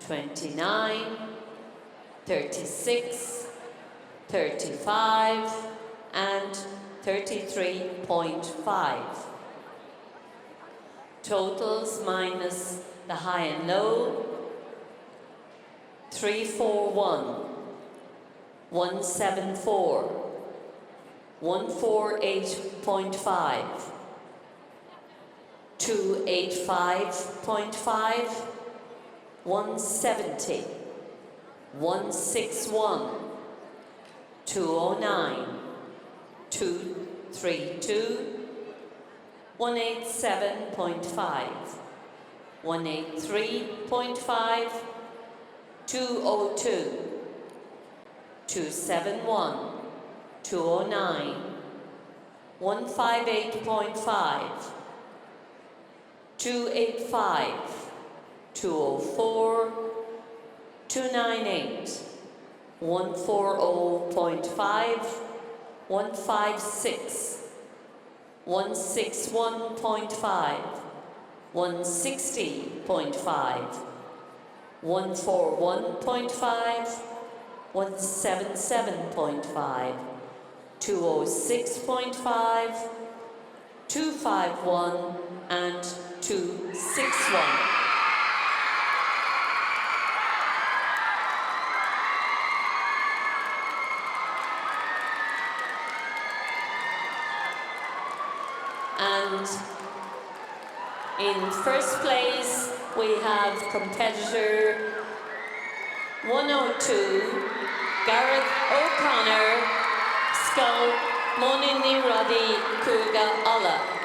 29, 36, 35, and 33.5. Totals minus the high and low: 341, 174, 148.5, 285.5, 170, 161, 209, 232, 187.5, 183.5, 202, 271, 209, 158.5, 285, 204, 298, 140.5, 156, 161.5, 160.5, 141.5, 177.5, 206.5, 251, and 261. And in first place, we have competitor 102, Gareth O'Connor, Scoil-Rince Rodaigh Kuga Allah.